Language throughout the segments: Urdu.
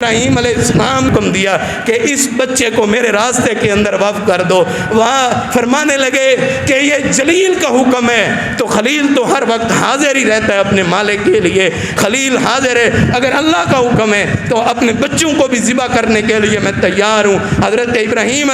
ابراہیم علیہ السلام کو دیا کہ اس بچے کو میرے راستے کے اندر وقف کر دو. وہاں فرمانے لگے کہ یہ جلیل کا حکم ہے تو خلیل تو ہر وقت حاضر ہی رہتا ہے اپنے مالک کے لیے. خلیل حاضر ہے. اگر اللہ کا حکم ہے تو اپنے بچوں کو بھی ذبح کرنے کے لیے میں تیار ہوں. حضرت ابراہیم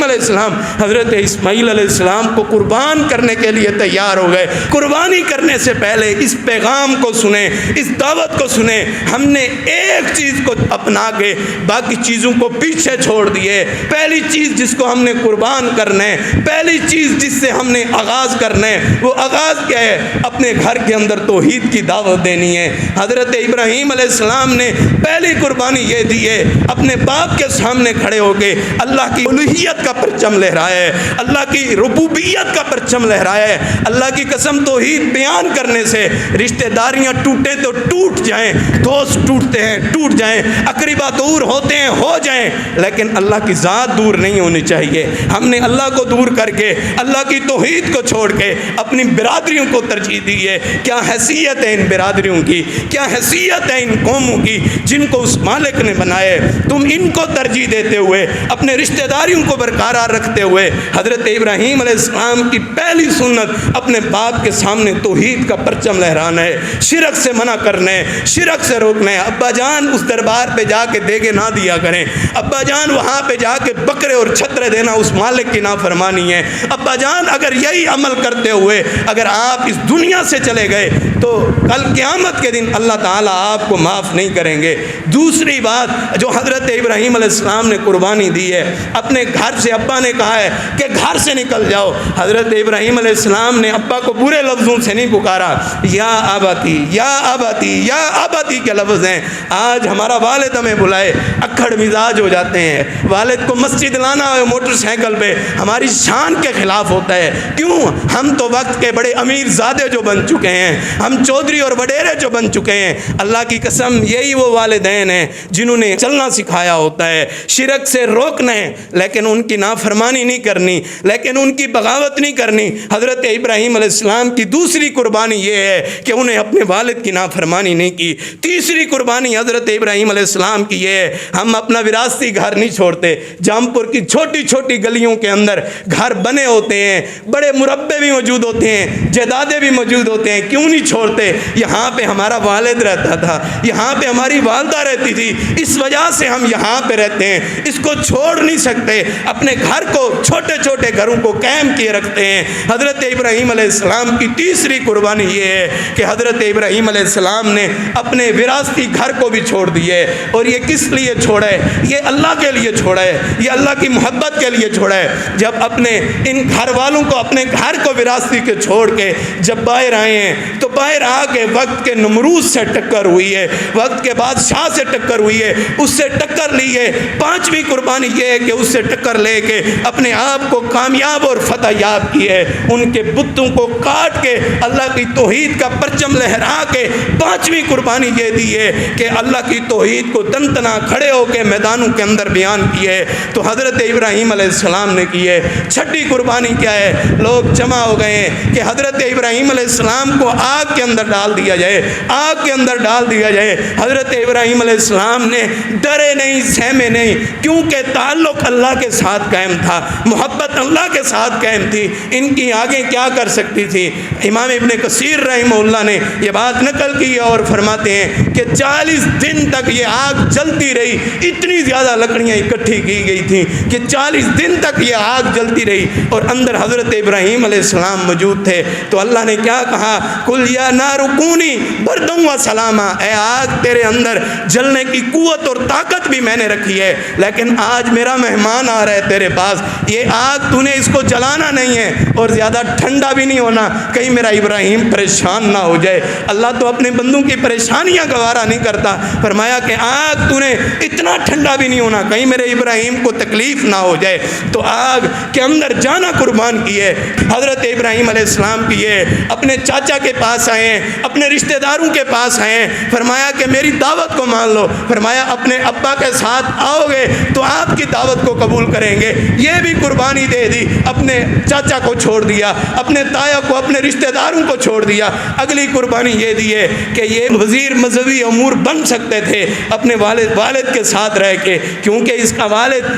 علیہ السلام حضرت اسماعیل علیہ السلام کو قربان کرنے کے لیے تیار ہو گئے. قربانی کرنے سے پہلے اس پیغام کو سنیں, اس دعوت کو سنیں. ہم نے ایک چیز کو اپنا کے باقی چیزوں کو پیچھے چھوڑ دیے. پہلی چیز جس کو ہم نے قربان کرنا ہے, پہلی چیز جس سے ہم نے آغاز کرنا ہے, وہ آغاز کیا ہے؟ اپنے گھر کے اندر توحید کی دعوت دینی ہے. حضرت ابراہیم علیہ السلام نے پہلی قربانی یہ دی ہے, اپنے باپ کے سامنے کھڑے ہو کے اللہ کی الوہیت کا پرچم لہرایا ہے, اللہ کی ربوبیت کا پرچم لہرایا ہے. اللہ کی قسم توحید بیان کرنے سے رشتہ داریاں ٹوٹیں تو ٹوٹ جائیں, دوست ٹوٹتے ہیں ٹوٹ جائیں, اقربا دور ہوتے ہیں ہو جائیں, لیکن اللہ کی ذات دور نہیں ہونی چاہیے. ہم نے اللہ کو دور کر کے اللہ کی توحید کو چھوڑ کے اپنی برادریوں کو ترجیح دی ہے. کیا حیثیت ہے ان برادریوں کی, کیا حیثیت ہے ان قوموں کی جن کو اس مالک نے بنائے. تم ان کو ترجیح دیتے ہوئے اپنے رشتہ داریوں کو برقرار رکھتے ہوئے حضرت ابراہیم علیہ السلام کی پہلی سنت اپنے باپ کے سامنے توحید کا پرچم لہرانا ہے, شرک سے منع کرنا ہے, شرک سے روکنا ہے. ابا جان اس دربار پہ جا کے دیگے نہ دیا کریں. ابا جان وہاں پہ جا کے بکرے اور چھترے دینا اس مالک کی نافرمانی ہے. ابا جان اگر یہی عمل کرتے ہوئے اگر آپ اس دنیا سے چلے گئے تو کل قیامت کے دن اللہ تعالیٰ آپ کو معاف نہیں کریں گے. دوسری بات جو حضرت ابراہیم علیہ السلام نے قربانی دی ہے, اپنے گھر سے ابا نے کہا ہے کہ گھر سے نکل جاؤ. حضرت ابراہیم علیہ السلام نے ابا کو برے لفظوں سے نہیں پکارا. یا آباتی یا آباتی یا آباتی کے لفظ ہیں. آج ہمارا والد ہمیں بلائے اکھڑ مزاج ہو جاتے ہیں. والد کو مسجد لانا ہے موٹر سائیکل پہ ہماری شان کے خلاف ہوتا ہے. کیوں؟ ہم تو وقت کے بڑے امیر زادے جو بن چکے ہیں, ہم چودھری اور وڈیرے جو بن چکے ہیں. اللہ کی قسم یہی وہ والدین ہیں جنہوں نے چلنا سکھایا ہوتا ہے. شرک سے روکنا ہے لیکن ان کی نافرمانی نہیں کرنی, لیکن ان کی بغاوت نہیں کرنی. حضرت ابراہیم علیہ السلام کی دوسری قربانی یہ ہے کہ انہیں اپنے والد کی نافرمانی نہیں کی. تیسری قربانی حضرت ابراہیم علیہ السلام کی یہ ہے, ہم اپنا وراثتی گھر نہیں چھوڑتے. جامپور کی چھوٹی چھوٹی گلیوں کے اندر گھر بنے ہوتے ہیں, بڑے مربے بھی موجود ہوتے ہیں, جائیدادیں بھی موجود ہوتے ہیں. کیوں نہیں چھوڑتے؟ یہاں پہ ہمارا والد رہتا تھا, یہاں پہ ہماری والدہ رہتی تھی, اس وجہ سے ہم یہاں پہ رہتے ہیں. اس کو چھوڑ نہیں سکتے. اپنے گھر کو چھوٹے چھوٹے گھروں کو قائم کیے رکھتے ہیں. حضرت ابراہیم علیہ السلام کی تیسری قربانی یہ ہے کہ حضرت ابراہیم علیہ السلام نے اپنے وراثتی گھر کو بھی چھوڑ دیے. اور یہ کس لیے چھوڑا ہے؟ یہ اللہ کے لیے چھوڑا ہے, یہ اللہ کی محبت کے لیے چھوڑا ہے. جب اپنے ان گھر والوں کو اپنے گھر کو وراثتی کے چھوڑ کے جب باہر آئے ہیں تو باہر آ کے وقت کے نمرود سے ٹکر ہوئی ہے, وقت کے بادشاہ سے ٹکر ہوئی ہے, اس سے ٹکر لی ہے. پانچویں قربانی یہ ہے کہ اس سے ٹکر لے کے اپنے آپ کو کامیاب اور فتح یاب کی ہے. ان کے بتوں کو کاٹ کے اللہ کی توحید کا پرچم لہرا کے پانچویں قربانی یہ دی ہے کہ اللہ کی توحید کو تن تنا کھڑے ہو کے میدانوں کے اندر بیان کیے. تو حضرت ابراہیم علیہ السلام نے کی ہے. چھٹی قربانی کیا ہے؟ لوگ جمع ہو گئے ہیں کہ حضرت ابراہیم علیہ السلام کو آگ کے اندر ڈال دیا جائے, آگ کے اندر ڈال دیا جائے. حضرت ابراہیم علیہ السلام نے ڈرے نہیں, سہمے نہیں, کیونکہ تعلق اللہ کے ساتھ قائم تھا, محبت اللہ کے ساتھ قائم تھی. ان کی آگیں کیا کر سکتی تھی؟ امام ابن کثیر رحمہ اللہ نے یہ بات نقل کی ہے اور فرماتے ہیں کہ 40 دن تک یہ آگ جلتی رہی. اتنی زیادہ لکڑیاں اکٹھی کی گئی تھیں کہ 40 دن تک یہ آگ جلتی رہی اور اندر حضرت ابراہیم علیہ السلام موجود تھے. تو اللہ نے کیا کہا؟ کل یا نار کونی بردوں و سلاما, اے آگ تیرے اندر جلنے کی قوت اور طاقت بھی میں نے رکھی ہے, لیکن آج میرا مہمان آ رہا ہے تیرے پاس, یہ آگ تو نے اس کو جلانا نہیں ہے اور زیادہ ٹھنڈا بھی نہیں ہونا, کہیں میرا ابراہیم پریشان نہ ہو جائے. اللہ تو اپنے بندوں کی پریشانیاں گوارا نہیں کرتا. فرمایا کہ آگ تو نے اتنا ٹھنڈا بھی نہیں ہونا, کہیں میرے ابراہیم کو تکلیف نہ ہو جائے. تو آگ کے اندر جانا قربان کیے حضرت ابراہیم علیہ السلام کیے. اپنے چاچا کے پاس آئے ہیں, اپنے رشتہ داروں کے پاس آئے ہیں. فرمایا کہ میری دعوت کو مان لو. فرمایا اپنے ابا کے ساتھ آؤ گے تو آپ کی دعوت کو قبول کریں گے. یہ بھی قربانی دے دی, اپنے چاچا کو چھوڑ دیا, اپنے تایا کو, اپنے رشتہ داروں کو چھوڑ دیا. اگلی قربانی یہ دی ہے کہ یہ وزیر مذہبی امور بن سکتے تھے اپنے والد کے ساتھ رہ کے، کیونکہ اس کا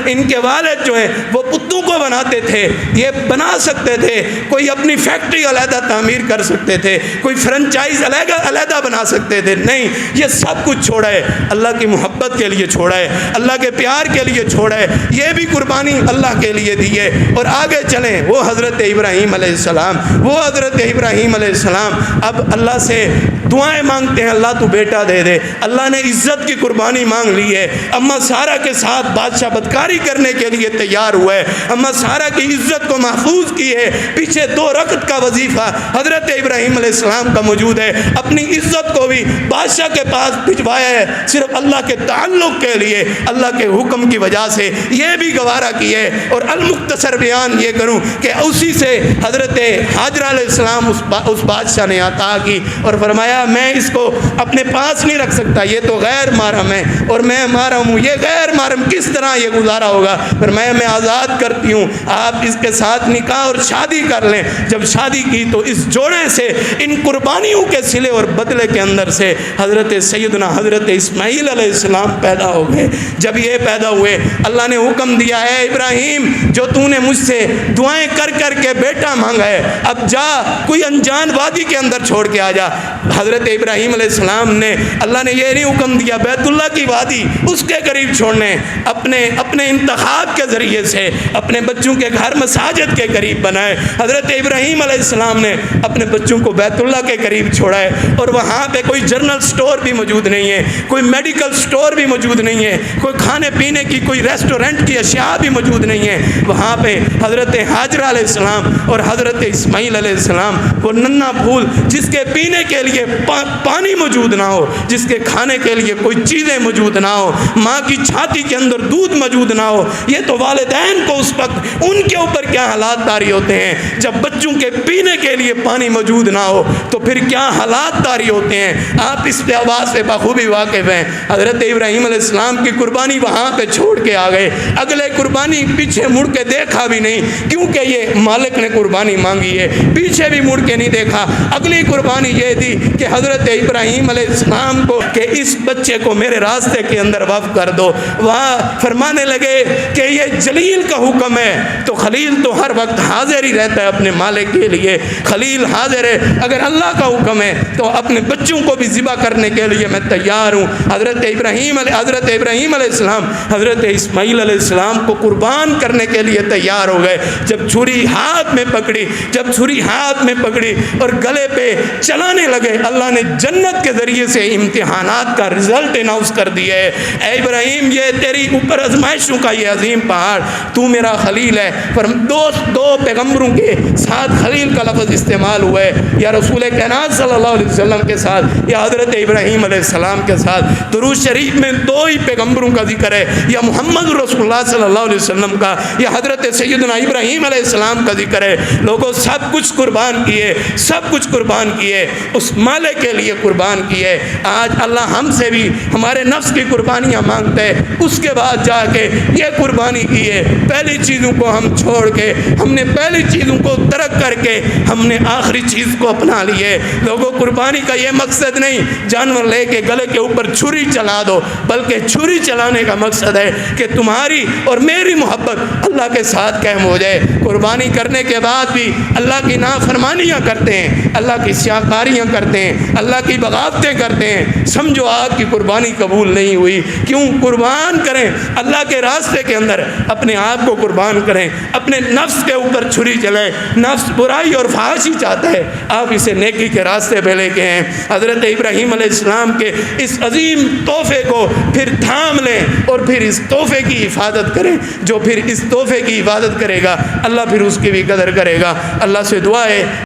ان کے والد جو ہیں وہ پتوں کو بناتے تھے، یہ بنا سکتے تھے، کوئی اپنی فیکٹری علیحدہ تعمیر کر سکتے تھے، کوئی فرنچائز علیحدہ بنا سکتے تھے، نہیں، یہ سب کچھ چھوڑا ہے، اللہ کی محبت کے لیے چھوڑا ہے، اللہ کے پیار کے لیے چھوڑا ہے، یہ بھی قربانی اللہ کے لیے دی ہے۔ اور آگے چلیں، وہ حضرت ابراہیم علیہ السلام، اب اللہ سے دعائیں مانگتے ہیں، اللہ تو بیٹا دے دے۔ اللہ نے عزت کی قربانی مانگ لی ہے، اما سارہ کے ساتھ بادشاہ بدکاری کرنے کے لیے تیار ہوا ہے، اما سارہ کی عزت کو محفوظ کی ہے، پیچھے 2 رکعت کا وظیفہ حضرت ابراہیم علیہ السلام کا موجود ہے، اپنی عزت کو بھی بادشاہ کے پاس بھجوایا ہے، صرف اللہ کے تعلق کے لیے، اللہ کے حکم کی وجہ سے یہ بھی گوارا کی ہے۔ اور المختصر بیان یہ کروں کہ اسی سے حضرت حاجرہ علیہ السلام اس بادشاہ نے عطا کی اور فرمایا میں اس کو اپنے پاس نہیں رکھ سکتا، یہ تو غیر محرم ہے اور میں محرم ہوں، یہ غیر محرم کس طرح یہ گزارا ہوگا؟ فرمایا میں آزاد کرتی ہوں، آپ اس کے ساتھ نکاح اور شادی کر لیں۔ جب شادی کی تو اس جوڑے سے ان قربانیوں کے صلے اور بدلے کے اندر سے حضرت سیدنا حضرت اسماعیل علیہ السلام پیدا ہو گئے۔ جب یہ پیدا ہوئے، اللہ نے حکم دیا ہے ابراہیم جو تو نے مجھ سے دعائیں کر کر کے بیٹا مانگا ہے، اب جا کوئی انجان وادی کے اندر چھوڑ کے آ جا۔ حضرت ابراہیم علیہ السلام نے، اللہ نے یہ نہیں حکم دیا بیت اللہ کی وادی اس کے قریب چھوڑنے، اپنے انتخاب کے ذریعے سے اپنے بچوں کے گھر مساجد کے قریب بنائے۔ حضرت ابراہیم علیہ السلام نے اپنے بچوں کو بیت اللہ کے قریب چھوڑا ہے، اور وہاں پہ کوئی جنرل سٹور بھی موجود نہیں ہے، کوئی میڈیکل سٹور بھی موجود نہیں ہے، کوئی کھانے پینے کی کوئی ریسٹورنٹ کی اشیاء بھی موجود نہیں ہے۔ وہاں پہ حضرت حاجرہ علیہ السلام اور حضرت اسماعیل علیہ السلام، وہ ننھا پھول جس کے پینے کے لیے پانی موجود نہ ہو، جس کے کھانے کے لیے کوئی چیزیں موجود نہ ہو، ماں کی چھاتی کے اندر دودھ موجود نہ ہو، یہ تو والدین کو اس وقت ان کے اوپر کیا حالات طاری ہوتے ہیں جب بچوں کے پینے کے لیے پانی موجود نہ ہو، تو پھر کیا حالات طاری ہوتے ہیں۔ آپ اس آواز سے بخوبی واقف ہیں۔ حضرت ابراہیم علیہ السلام کی قربانی وہاں پہ چھوڑ کے آ گئے، اگلے قربانی پیچھے مڑ کے دیکھا بھی نہیں، کیونکہ یہ مالک نے قربانی مانگی ہے، پیچھے بھی مڑ کے نہیں دیکھا۔ اگلی قربانی یہ تھی کہ حضرت ابراہیم علیہ السلام کو کہ اس بچے کو میرے راستے کے اندر وقف کر دو۔ وہاں فرمانے لگے کہ یہ جلیل کا حکم ہے، تو خلیل تو ہر وقت حاضر ہی رہتا ہے اپنے مالک کے لیے، خلیل حاضر ہے، اگر اللہ کا حکم ہے تو اپنے بچوں کو بھی ذبح کرنے کے لیے میں تیار ہوں۔ حضرت ابراہیم علیہ السلام حضرت اسماعیل علیہ السلام کو قربان کرنے کے لیے تیار ہو گئے۔ جب چھری ہاتھ میں پکڑی اور گلے پہ چلانے لگے، اللہ نے جنت کے ذریعے سے امتحانات کا رزلٹ اناؤنس کر دیا ہے، اے ابراہیم یہ تیری اوپر آزمائشوں کا یہ عظیم پہاڑ، تو میرا خلیل ہے۔ پر دو پیغمبروں کے ساتھ خلیل کا لفظ استعمال ہوا ہے، یا رسول کائنات صلی اللہ علیہ وسلم کے ساتھ یا حضرت ابراہیم علیہ السلام کے ساتھ۔ درود شریف میں 2 ہی پیغمبروں کا ذکر ہے، یا محمد رسول اللہ صلی اللہ علیہ وسلم کا یا حضرت سیدنا ابراہیم علیہ السلام کا ذکر ہے۔ لوگوں سب کچھ قربان کیے، اس مالک کے لیے قربان کیے۔ آج اللہ ہم سے بھی ہمارے نفس کی قربانیاں مانگتا ہے، اس کے بعد جا کے یہ قربانی کی ہے، پہلی چیزوں کو ہم چھوڑ کے، ہم نے پہلی چیزوں کو ترک کر کے ہم نے آخری چیز کو اپنا لی ہے۔ لوگوں قربانی کا یہ مقصد نہیں جانور لے کے گلے کے اوپر چھری چلا دو، بلکہ چھری چلانے کا مقصد ہے کہ تمہاری اور میری محبت اللہ کے ساتھ قائم ہو جائے۔ قربانی کرنے کے بعد بھی اللہ کی نافرمانیاں کرتے ہیں، اللہ کی سیاکاریاں کرتے ہیں، اللہ کی بغاوتیں کرتے ہیں، سمجھو آپ کی قربانی قبول نہیں ہوئی۔ کیوں؟ قربان کریں اللہ کے راستے کے اندر، اپنے آپ کو قربان کریں، اپنے نفس کے اوپر چھری چلائیں۔ نفس برائی اور فحاشی چاہتا ہے، آپ اسے نیکی کے راستے پہ لے کے ہیں۔ حضرت ابراہیم علیہ السلام کے اس عظیم تحفے کو پھر تھام لیں اور پھر اس تحفے کی حفاظت کریں۔ جو پھر اس تحفے کی حفاظت کرے گا، اللہ پھر اس کی بھی قدر کرے گا۔ اللہ سے دعا ہے